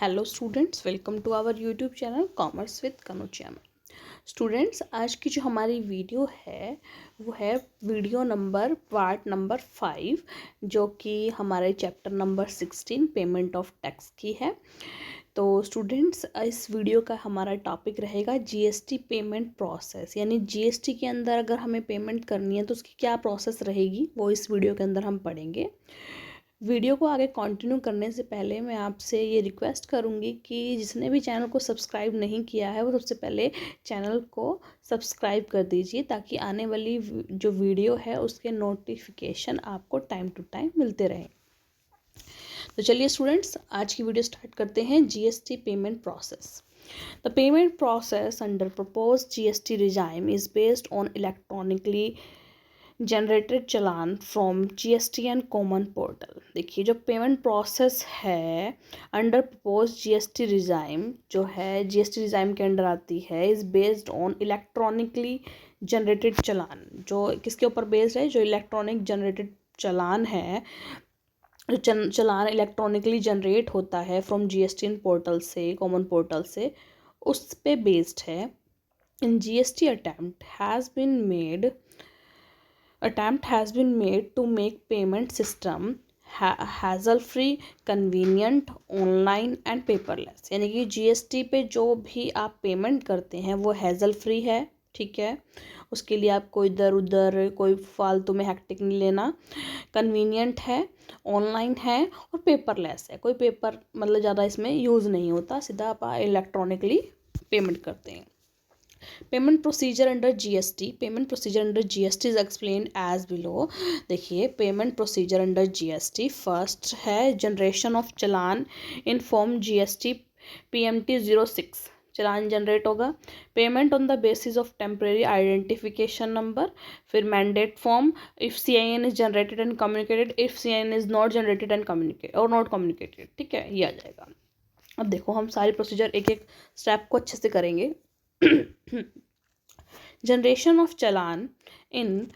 Hello students, welcome to our YouTube channel commerce with Kanojia में। Students, आज की जो हमारी वीडियो है वो है वीडियो नंबर पार्ट नंबर 5, जो कि हमारे chapter number 16 payment of tax की है। तो स्टूडेंट्स, इस वीडियो का हमारा टॉपिक रहेगा जीएसटी पेमेंट प्रोसेस, यानी जीएसटी के अंदर अगर हमें पेमेंट करनी है तो उसकी क्या प्रोसेस रहेगी वो इस वीडियो के अंदर हम पढ़ेंगे। वीडियो को आगे कंटिन्यू करने से पहले मैं आपसे ये रिक्वेस्ट करूँगी कि जिसने भी चैनल को सब्सक्राइब नहीं किया है वो सबसे पहले चैनल को सब्सक्राइब कर दीजिए, ताकि आने वाली जो वीडियो है उसके नोटिफिकेशन आपको टाइम टू टाइम मिलते रहें। तो चलिए स्टूडेंट्स, आज की वीडियो स्टार्ट करते हैं। GST payment process. The payment process under proposed GST regime is based on electronically generated challan from GSTN common portal. देखिए, जो पेमेंट प्रोसेस है अंडर प्रपोज जीएसटी रिजाइम, जो है जीएसटी रिजाइम के अंडर आती है, is based on electronically generated challan. जो किसके ऊपर बेस्ड है? जो इलेक्ट्रॉनिक जनरेटेड चालान है, जो चालान इलेक्ट्रॉनिकली जनरेट होता है फ्रॉम GSTN पोर्टल से, कॉमन पोर्टल से, उस पे बेस्ड है। In GST attempt has been made to make payment system hassle free, convenient, online and paperless। यानी कि जीएसटी पे जो भी आप पेमेंट करते हैं वो हैजल फ्री है, ठीक है। उसके लिए आपको इधर उधर कोई फालतू में हैक्टिक नहीं लेना। कन्वीनियंट है, ऑनलाइन है और पेपरलेस है। कोई पेपर मतलब ज़्यादा इसमें यूज़ नहीं होता, सीधा आप इलेक्ट्रॉनिकली पेमेंट करते हैं। Payment procedure under GST is explained as below. देखिए, payment procedure under GST, first है generation of challan in form GST PMT 06, challan generate होगा। Payment on the basis of temporary identification number, फिर mandate form if CIN is generated and communicated, if CIN is not generated and communicate और not communicated, ठीक है, ये आ जाएगा। अब देखो, हम सारी प्रोसीजर एक एक स्टेप को अच्छे से करेंगे। Generation of challan in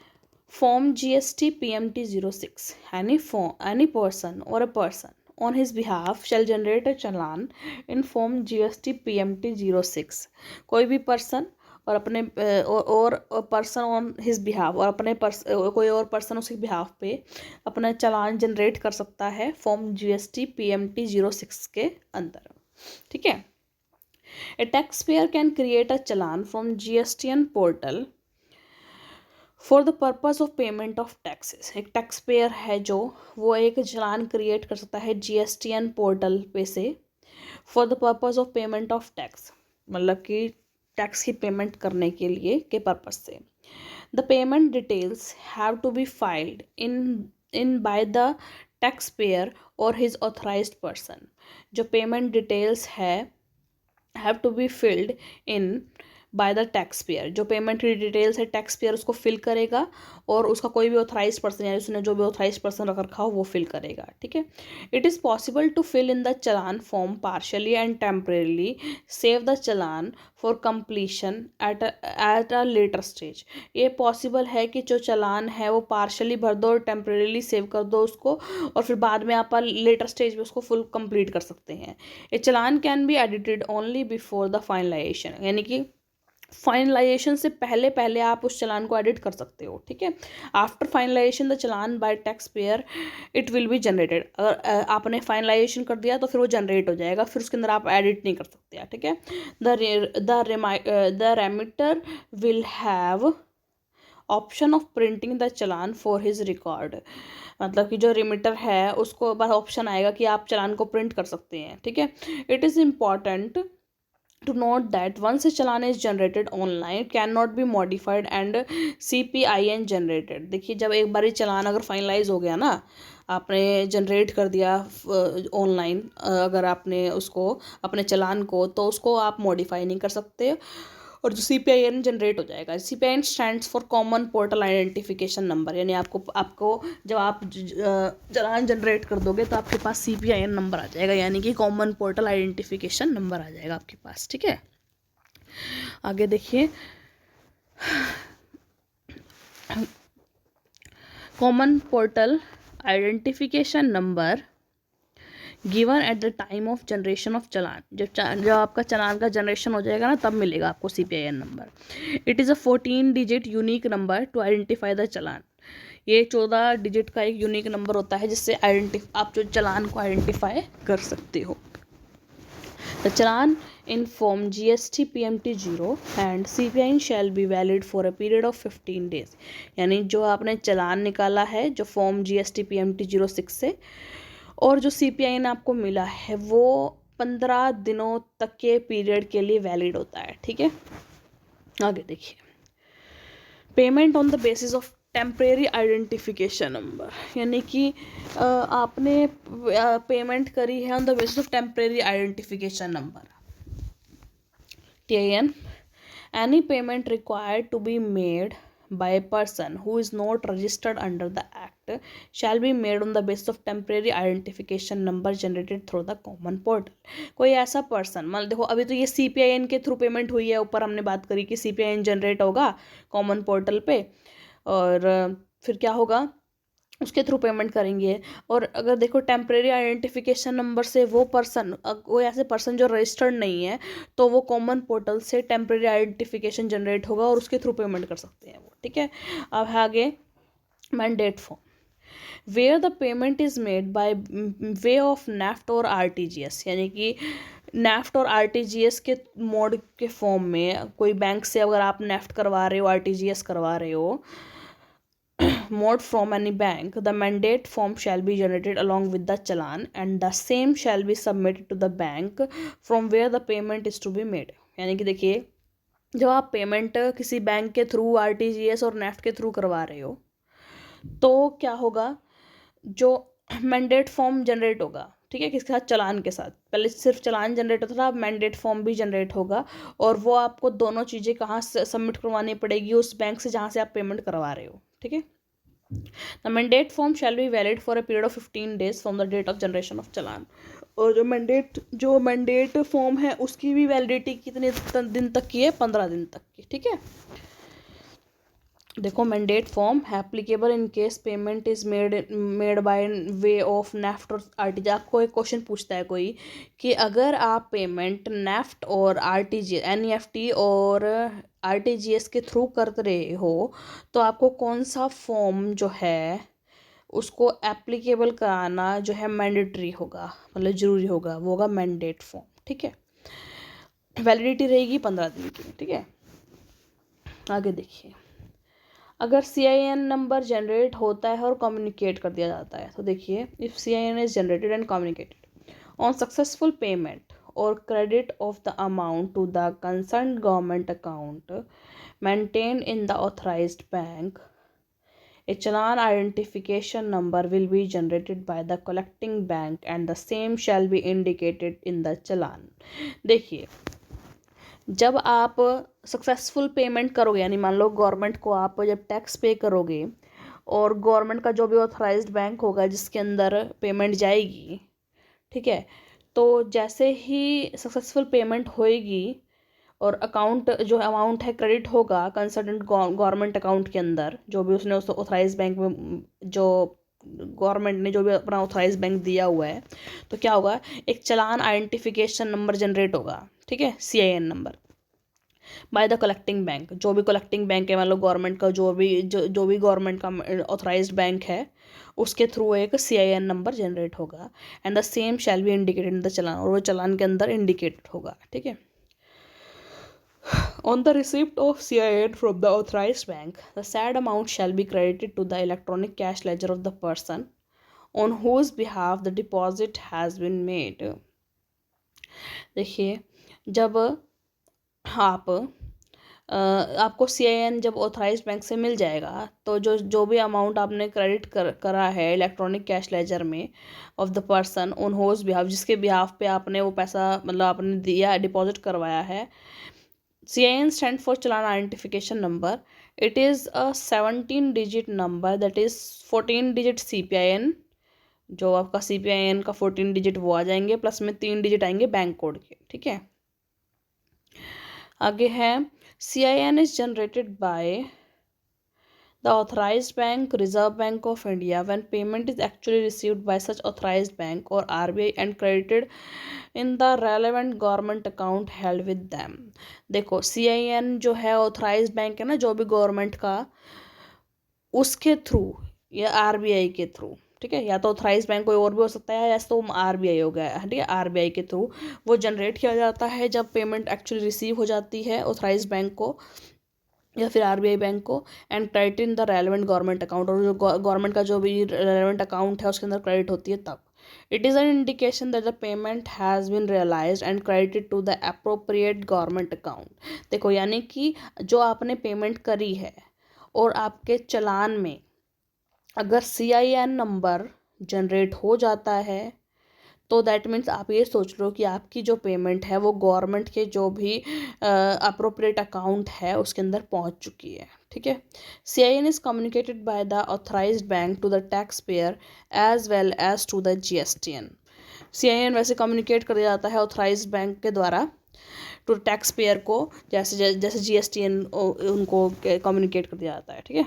form GST PMT 06, any person or a person on his behalf shall generate a challan in form GST PMT 06। कोई भी पर्सन और अपने और पर्सन ऑन हिज बिहाफ, और अपने कोई और पर्सन उसके बिहाफ पे अपना चालान जनरेट कर सकता है फॉर्म GST PMT 06 के अंदर, ठीक है। A taxpayer can create a challan from GSTN portal for the purpose of payment of taxes। एक टैक्स पेयर है जो वो एक चालान क्रिएट कर सकता है GSTN पोर्टल पे से for the purpose of payment of tax, मतलब कि टैक्स की पेमेंट करने के लिए के पर्पस से। The payment details have to be filled in by the tax payer और हिज ऑथराइज्ड पर्सन। जो पेमेंट डिटेल्स है have to be filled in by the tax payer. जो पेमेंट की डिटेल्स है टैक्स पेयर उसको fill करेगा, और उसका कोई भी ऑथराइज पर्सन, यानी उसने जो भी ऑथराइज पर्सन रख रखा हो वो फिल करेगा, ठीक है। It is possible to fill in the challan form partially and temporarily, save the challan for completion at a later stage. ये पॉसिबल है कि जो चालान है वो पार्शली भर दो और टेम्परेली सेव कर दो उसको, और फिर बाद में आप लेटर स्टेज पे उसको फुल कंप्लीट कर सकते हैं। A challan can be edited only before the finalization, यानी कि फाइनलाइजेशन से पहले पहले आप उस चालान को एडिट कर सकते हो, ठीक है। After finalisation the challan bye tax payer it will be generated. अगर आपने फाइनलाइजेशन कर दिया तो फिर वो जनरेट हो जाएगा, फिर उसके अंदर आप एडिट नहीं कर सकते, ठीक है। The remitter will have option of printing the challan for his record. मतलब कि जो रिमिटर है उसको बस ऑप्शन आएगा कि आप चालान को प्रिंट कर सकते हैं, ठीक है। It is important to note that once a challan is generated online it cannot be modified and CPIN generated। देखिए, जब एक बार चालान अगर फाइनलाइज हो गया ना, आपने जनरेट कर दिया ऑनलाइन, अगर आपने उसको अपने चालान को, तो उसको आप मॉडिफाई नहीं कर सकते, और जो CPIN जनरेट हो जाएगा। CPIN stands for common portal identification number, यानी आपको जब आप चालान जनरेट कर दोगे तो आपके पास CPIN नंबर आ जाएगा, यानी कि कॉमन पोर्टल आइडेंटिफिकेशन नंबर आ जाएगा आपके पास, ठीक है। आगे देखिए, common portal identification number given at the time of generation of challan, जब आपका चलान का जनरेशन हो जाएगा ना तब मिलेगा आपको CPIN number. It is a 14 digit unique number to identify the challan. ये 14 डिजिट का एक यूनिक नंबर होता है जिससे आप जो चलान को आइडेंटिफाई कर सकते हो। The challan in form GST PMT 0 and CPIN shall be valid for a period of 15 days। यानी जो आपने चलान निकाला है जो फॉर्म GST PMT 06 से और जो CPIN आपको मिला है वो 15 दिनों तक के पीरियड के लिए वैलिड होता है। ठीक है, आगे देखिए। Payment on the basis of temporary identification number, यानी कि आपने पेमेंट करी है on the basis of temporary identification number TIN। Any payment required to be made by a person who is not registered under the act shall be made on the basis of temporary identification number generated through the common portal। कोई ऐसा person, मतलब देखो अभी तो ये CPIN के through payment हुई है, ऊपर हमने बात करी कि CPIN जनरेट होगा कॉमन पोर्टल पे और फिर क्या होगा उसके थ्रू पेमेंट करेंगे। और अगर देखो टेम्परेरी आइडेंटिफिकेशन नंबर से वो पर्सन, कोई ऐसे पर्सन जो रजिस्टर्ड नहीं है तो वो कॉमन पोर्टल से टेम्परेरी आइडेंटिफिकेशन जनरेट होगा और उसके थ्रू पेमेंट कर सकते हैं वो। ठीक है, अब है आगे mandate form where the payment is made by way of NEFT और RTGS, यानी कि नेफ्ट और RTGS के मोड के फॉर्म में कोई बैंक से अगर आप नेफ्ट करवा रहे हो RTGS करवा रहे हो mode from any bank, the mandate form shall be generated along with the challan and the same shall be submitted to the bank from where the payment is to be made। यानी कि देखिए जब आप payment किसी bank के through RTGS और NEFT के through करवा रहे हो तो क्या होगा, जो मैंडेट फॉर्म जनरेट होगा, ठीक है, किसके साथ, चलान के साथ। पहले सिर्फ चलान जनरेट होता था, अब मैंडेट फॉर्म भी जनरेट होगा और वो आपको दोनों चीज़ें कहाँ से सबमिट करवानी पड़ेगी, उस बैंक से जहाँ से आप पेमेंट करवा रहे हो। ठीक है, The mandate form shall be valid for a period of 15 days from the date of generation of चालान। और जो मैंडेट फॉर्म है उसकी भी वैलिडिटी कितने दिन तक की है, 15 दिन तक की। ठीक है, देखो मैंडेट फॉर्म है applicable in cash payment is made by way of NEFT और RTGS। आपको एक क्वेश्चन पूछता है कोई कि अगर आप पेमेंट नेफ्ट और RTGS NEFT और RTGS के थ्रू कर रहे हो तो आपको कौन सा फॉर्म जो है उसको एप्लीकेबल कराना जो है मैंडेटरी होगा, मतलब ज़रूरी होगा, वो होगा मैंडेट फॉर्म। ठीक है, वैलिडिटी रहेगी 15 दिन की। ठीक है, आगे देखिए। अगर CIN नंबर जनरेट होता है और कम्युनिकेट कर दिया जाता है तो देखिए, if CIN is generated and communicated on successful payment और credit of the amount to the concern government account maintained in the authorized bank, a challan identification number will be generated by the collecting bank and the same shall be indicated in the challan। देखिए जब आप successful payment करोगे, यानी मान लो government को आप जब tax पे करोगे और गवर्नमेंट का जो भी ऑथराइज्ड बैंक होगा जिसके अंदर पेमेंट जाएगी, ठीक है, तो जैसे ही सक्सेसफुल पेमेंट होएगी और अकाउंट जो अमाउंट है क्रेडिट होगा कंसर्टेंट गवर्नमेंट अकाउंट के अंदर, जो भी उसने उस ऑथराइज बैंक में जो गवर्नमेंट ने जो भी अपना ऑथराइज बैंक दिया हुआ है, तो क्या होगा, एक चालान आइडेंटिफिकेशन नंबर जनरेट होगा। ठीक है, CIN number by the collecting bank, जो भी कलेक्टिंग बैंक है, मतलब गवर्नमेंट का जो भी गवर्नमेंट का ऑथराइज्ड बैंक है उसके थ्रू एक CIN नंबर जनरेट होगा and the same shall be indicated in the challan, और वो चालान के अंदर इंडिकेटेड होगा। ठीक है, On the receipt of CIN from the authorized bank, the said amount shall be credited to the electronic cash ledger of the person on whose behalf the deposit has been made। देखिए जब आपको CIN जब authorised bank से मिल जाएगा तो जो भी amount आपने क्रेडिट करा है इलेक्ट्रॉनिक कैश लेजर में of the person on whose behalf, जिसके बिहाफ पे आपने वो पैसा मतलब आपने दिया डिपॉजिट करवाया है, CIN stand for Challan Identification Number। It is a 17 digit number that is 14 digit CPIN, जो आपका CPIN का 14 डिजिट वो आ जाएंगे प्लस में 3 डिजिट आएंगे बैंक कोड के। ठीक है, आगे है CIN is generated by The authorized bank, Reserve Bank of India, when payment is actually received by such authorized bank or RBI and credited in the relevant government account held with them. देखो CIN जो है authorized bank है ना, जो भी government का, उसके through या आरबीआई के थ्रू, ठीक है, या तो ऑथराइज बैंक कोई और भी हो सकता है या तो आरबीआई हो गया, ठीक है, आरबीआई के थ्रू वो जनरेट किया जाता है जब पेमेंट एक्चुअली रिसीव हो जाती है ऑथराइज बैंक को या फिर आरबीआई बैंक को, and credit in the relevant government account, और जो गवर्नमेंट का जो भी रेलेवेंट अकाउंट है उसके अंदर क्रेडिट होती है तब. It is an indication that the payment has been realised and credited to the appropriate government account. देखो यानी कि जो आपने पेमेंट करी है और आपके चालान में अगर CIN नंबर जनरेट हो जाता है तो दैट मीन्स आप ये सोच लो कि आपकी जो पेमेंट है वो गवर्नमेंट के जो भी अप्रोप्रिएट अकाउंट है उसके अंदर पहुंच चुकी है, ठीक है. CIN is communicated by the authorised bank to the tax payer as well as to the GSTN. CIN वैसे कम्युनिकेट कर दिया जाता है ऑथराइज्ड बैंक के द्वारा टू टैक्स पेयर को, जैसे जैसे GSTN उनको कम्युनिकेट कर दिया जाता है, ठीक है.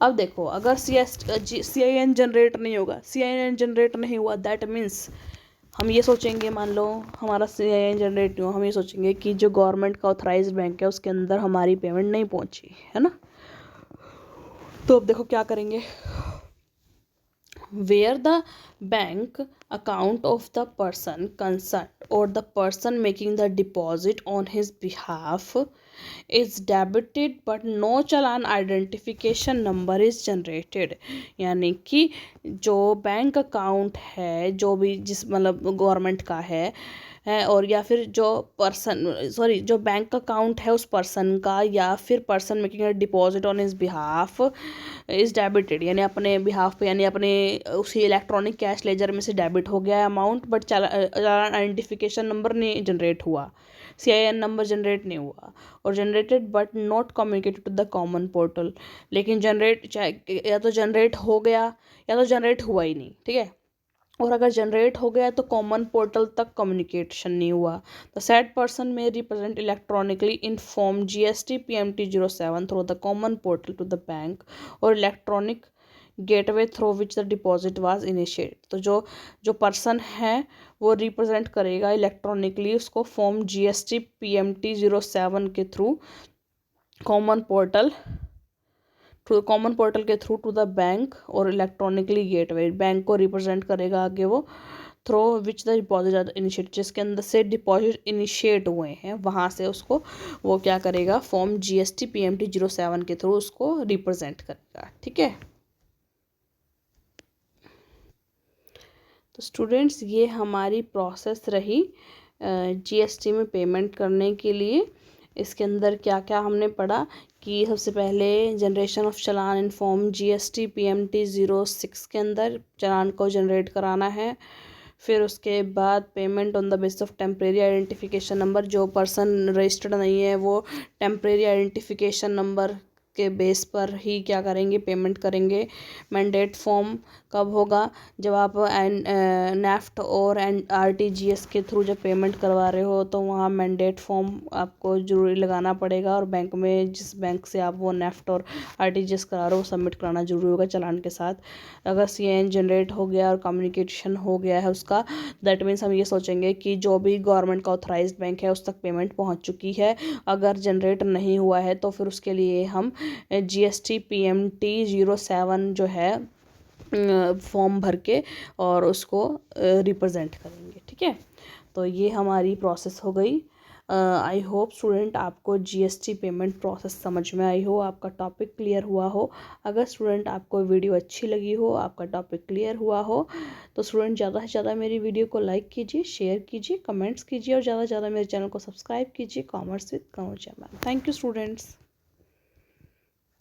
अब देखो अगर CIN जनरेट नहीं होगा, CIN जनरेट नहीं हुआ, दैट मीन्स हम ये सोचेंगे, मान लो हमारा CIN जनरेट नहीं हुआ, हम ये सोचेंगे कि जो गवर्नमेंट का ऑथराइज्ड बैंक है उसके अंदर हमारी पेमेंट नहीं पहुंची है ना. तो अब देखो क्या करेंगे. Where the bank account of the person concerned or the person making the deposit on his behalf is debited but no challan identification number is generated. यानी कि जो बैंक अकाउंट है जो भी जिस मतलब गवर्नमेंट का है और या फिर जो पर्सन सॉरी जो बैंक अकाउंट है उस पर्सन का या फिर person making a deposit on his behalf is debited, यानी अपने बिहाफ पे यानी अपने उसी इलेक्ट्रॉनिक कैश लेजर में से डेबिट हो गया amount, but challan identification number नहीं जनरेट हुआ, CIN नंबर जनरेट नहीं हुआ, और generated but not communicated to the common portal. लेकिन जनरेट या तो जनरेट हो गया या तो जनरेट हुआ ही नहीं, ठीक है, और अगर जनरेट हो गया तो कॉमन पोर्टल तक कम्युनिकेशन नहीं हुआ. द सेड पर्सन में represent electronically in form GST PMT 07 through the common portal to the bank और electronic gateway through which the deposit was initiated. तो जो पर्सन है वो रिप्रेजेंट करेगा इलेक्ट्रॉनिकली उसको फॉर्म GST PMT 07 के थ्रू कॉमन पोर्टल के थ्रू टू द बैंक और इलेक्ट्रॉनिकली गेटवे, बैंक को रिप्रेजेंट करेगा आगे वो through which the deposit initiate, जिसके अंदर से डिपॉजिट इनिशिएट हुए हैं वहाँ से उसको वो क्या करेगा फॉर्म GST PMT 07 के थ्रू उसको रिप्रेजेंट करेगा, ठीक है. तो स्टूडेंट्स ये हमारी प्रोसेस रही GST में पेमेंट करने के लिए. इसके अंदर क्या क्या हमने पढ़ा कि सबसे पहले generation of challan in form GST PMT 06 के अंदर चालान को जनरेट कराना है. फिर उसके बाद payment on the basis of temporary identification number, जो पर्सन रजिस्टर्ड नहीं है वो टेम्परेरी आइडेंटिफिकेशन नंबर के बेस पर ही क्या करेंगे पेमेंट करेंगे. मैंडेट फॉर्म कब होगा, जब आप नेफ्ट और RTGS के थ्रू जब पेमेंट करवा रहे हो तो वहाँ मैंडेट फॉर्म आपको जरूरी लगाना पड़ेगा, और बैंक में जिस बैंक से आप वो नेफ्ट और RTGS करा रहे हो सबमिट कराना जरूरी होगा चालान के साथ. अगर CIN जनरेट हो गया और कम्युनिकेशन हो गया है उसका, दैट मीन्स हम ये सोचेंगे कि जो भी गवर्नमेंट का ऑथराइज्ड बैंक है उस तक पेमेंट पहुँच चुकी है. अगर जनरेट नहीं हुआ है तो फिर उसके लिए हम GST PMT 07 जो है फॉर्म भर के और उसको रिप्रेजेंट करेंगे, ठीक है. तो ये हमारी प्रोसेस हो गई. आई होप स्टूडेंट आपको GST पेमेंट प्रोसेस समझ में आई हो, आपका टॉपिक क्लियर हुआ हो. अगर स्टूडेंट आपको वीडियो अच्छी लगी हो, आपका टॉपिक क्लियर हुआ हो, तो स्टूडेंट ज़्यादा से ज़्यादा मेरी वीडियो को लाइक कीजिए, शेयर कीजिए, कमेंट्स कीजिए और ज़्यादा से ज़्यादा मेरे चैनल को सब्सक्राइब कीजिए. Commerce with Kanojia ma'am. Thank you students.